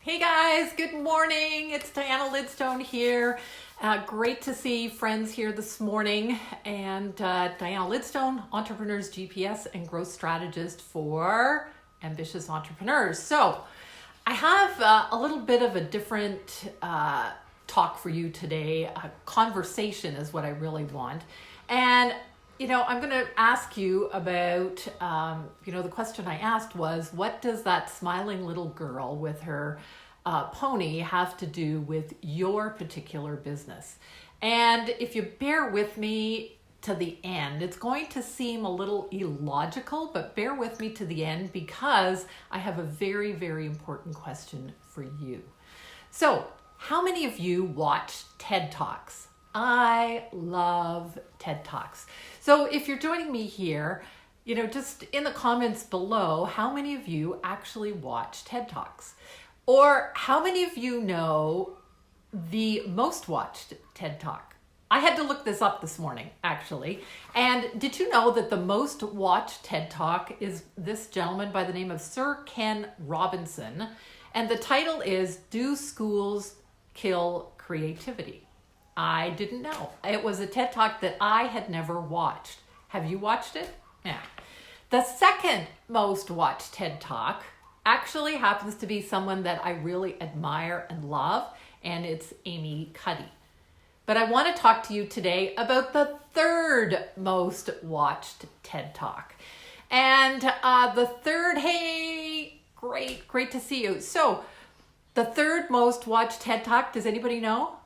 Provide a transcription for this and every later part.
Hey guys, good morning. It's Diana Lidstone here. Great to see friends here this morning. And Diana Lidstone, Entrepreneurs GPS and Growth Strategist for Ambitious Entrepreneurs. So I have a little bit of a different talk for you today. A conversation is what I really want. And I'm going to ask you about, the question I asked was, what does that smiling little girl with her pony have to do with your particular business? And if you bear with me to the end, it's going to seem a little illogical, but bear with me to the end because I have a very, very important question for you. So, how many of you watch TED Talks? I love TED Talks. So if you're joining me here, just in the comments below, how many of you actually watch TED Talks? Or how many of you know the most watched TED Talk? I had to look this up this morning, actually. And did you know that the most watched TED Talk is this gentleman by the name of Sir Ken Robinson? And the title is, Do Schools Kill Creativity? I didn't know. It was a TED Talk that I had never watched. Have you watched it? Yeah. The second most watched TED Talk actually happens to be someone that I really admire and love, and it's Amy Cuddy. But I want to talk to you today about the third most watched TED Talk. And the third, hey, great to see you. So the third most watched TED Talk, does anybody know?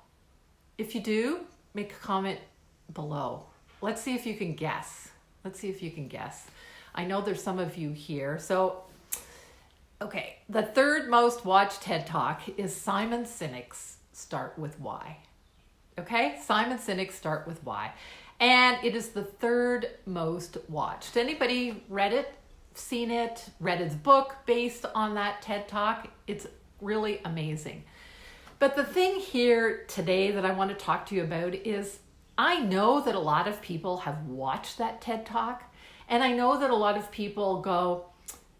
If you do, make a comment below. Let's see if you can guess. I know there's some of you here. So, okay, the third most watched TED Talk is Simon Sinek's Start With Why. Okay, Simon Sinek's Start With Why. And it is the third most watched. Anybody read it, seen it, read his book based on that TED Talk? It's really amazing. But the thing here today that I want to talk to you about is I know that a lot of people have watched that TED Talk, and I know that a lot of people go,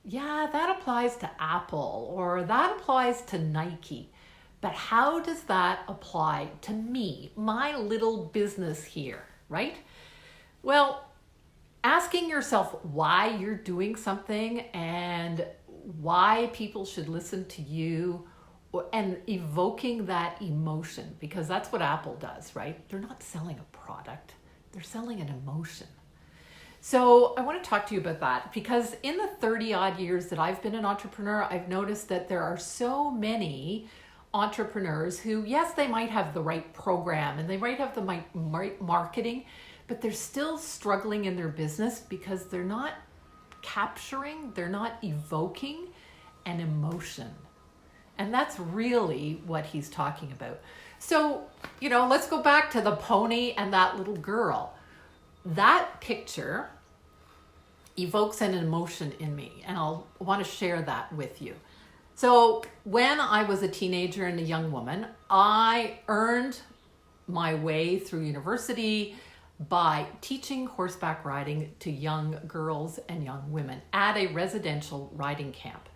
yeah, that applies to Apple or that applies to Nike. But how does that apply to me, my little business here, right? Well, asking yourself why you're doing something and why people should listen to you and evoking that emotion, because that's what Apple does, right? They're not selling a product, they're selling an emotion. So I want to talk to you about that because in the 30 odd years that I've been an entrepreneur, I've noticed that there are so many entrepreneurs who, yes, they might have the right program and they might have the right marketing, but they're still struggling in their business because they're not capturing, they're not evoking an emotion. And that's really what he's talking about. So, let's go back to the pony and that little girl. That picture evokes an emotion in me, and I'll want to share that with you. So, when I was a teenager and a young woman, I earned my way through university by teaching horseback riding to young girls and young women at a residential riding camp.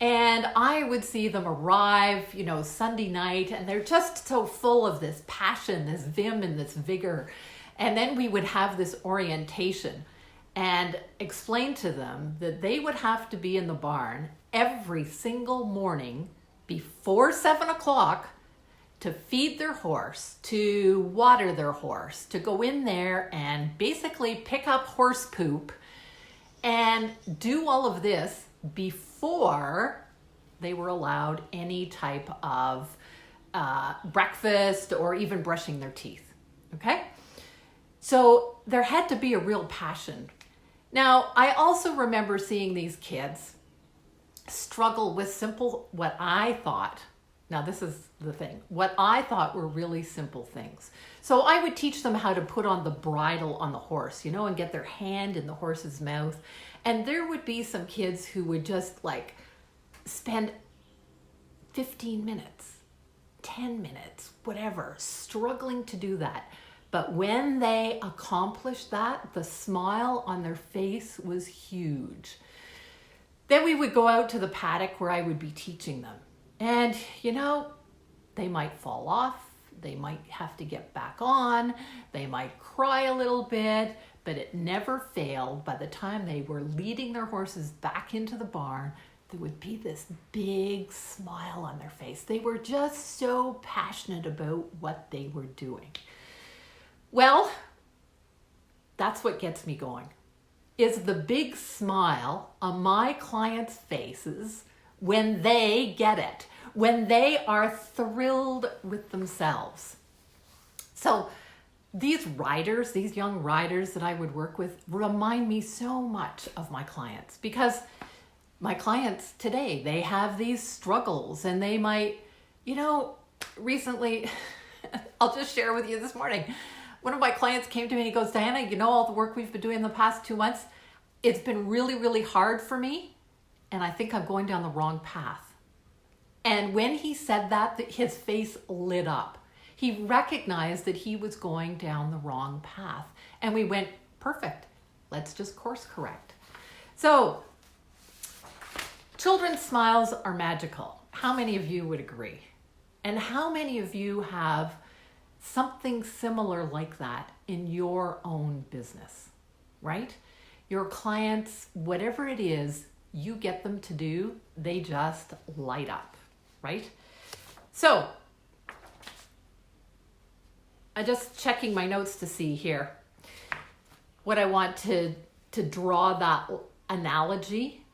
And I would see them arrive, Sunday night, and they're just so full of this passion, this vim, and this vigor. And then we would have this orientation and explain to them that they would have to be in the barn every single morning before 7 o'clock to feed their horse, to water their horse, to go in there and basically pick up horse poop and do all of this before they were allowed any type of breakfast or even brushing their teeth, okay? So there had to be a real passion. Now, I also remember seeing these kids struggle with simple, what I thought, now this is the thing, what I thought were really simple things. So I would teach them how to put on the bridle on the horse, and get their hand in the horse's mouth. And there would be some kids who would just spend 15 minutes, 10 minutes, whatever, struggling to do that. But when they accomplished that, the smile on their face was huge. Then we would go out to the paddock where I would be teaching them. And, they might fall off. They might have to get back on. They might cry a little bit, but it never failed. By the time they were leading their horses back into the barn, there would be this big smile on their face. They were just so passionate about what they were doing. Well, that's what gets me going, is the big smile on my clients' faces when they get it, when they are thrilled with themselves. So these riders, these young riders that I would work with, remind me so much of my clients, because my clients today, they have these struggles, and they might, recently, I'll just share with you this morning. One of my clients came to me and he goes, Diana, all the work we've been doing the past 2 months, it's been really, really hard for me, and I think I'm going down the wrong path. And when he said that, his face lit up. He recognized that he was going down the wrong path. And we went, perfect, let's just course correct. So, children's smiles are magical. How many of you would agree? And how many of you have something similar like that in your own business, right? Your clients, whatever it is you get them to do, they just light up, right? So, I'm just checking my notes to see here what I want to draw that analogy.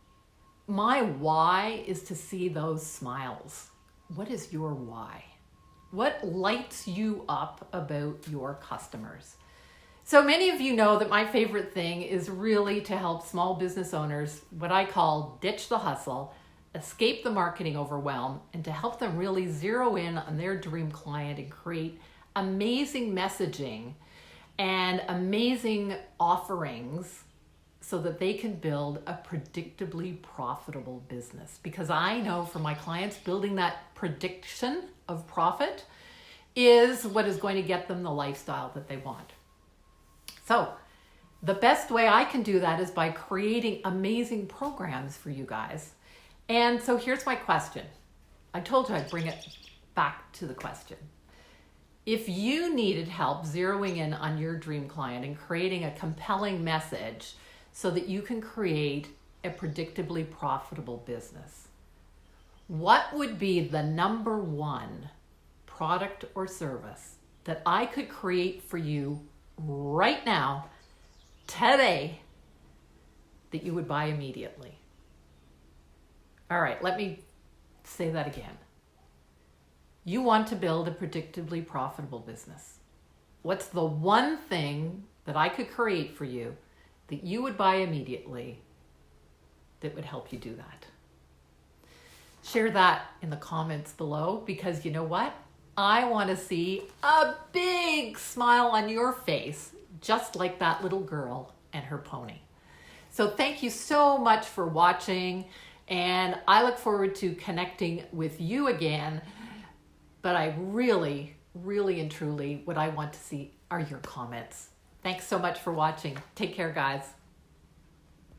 My why is to see those smiles. What is your why? What lights you up about your customers? So many of you know that my favorite thing is really to help small business owners, what I call ditch the hustle, escape the marketing overwhelm, and to help them really zero in on their dream client and create amazing messaging and amazing offerings so that they can build a predictably profitable business. Because I know from my clients, building that prediction of profit is what is going to get them the lifestyle that they want. So the best way I can do that is by creating amazing programs for you guys. And so here's my question. I told you I'd bring it back to the question. If you needed help zeroing in on your dream client and creating a compelling message so that you can create a predictably profitable business, what would be the number one product or service that I could create for you right now, today, that you would buy immediately? All right, let me say that again. You want to build a predictably profitable business. What's the one thing that I could create for you that you would buy immediately that would help you do that? Share that in the comments below, because you know what? I want to see a big smile on your face, just like that little girl and her pony. So thank you so much for watching, and I look forward to connecting with you again. But I really, really and truly, what I want to see are your comments. Thanks so much for watching. Take care, guys.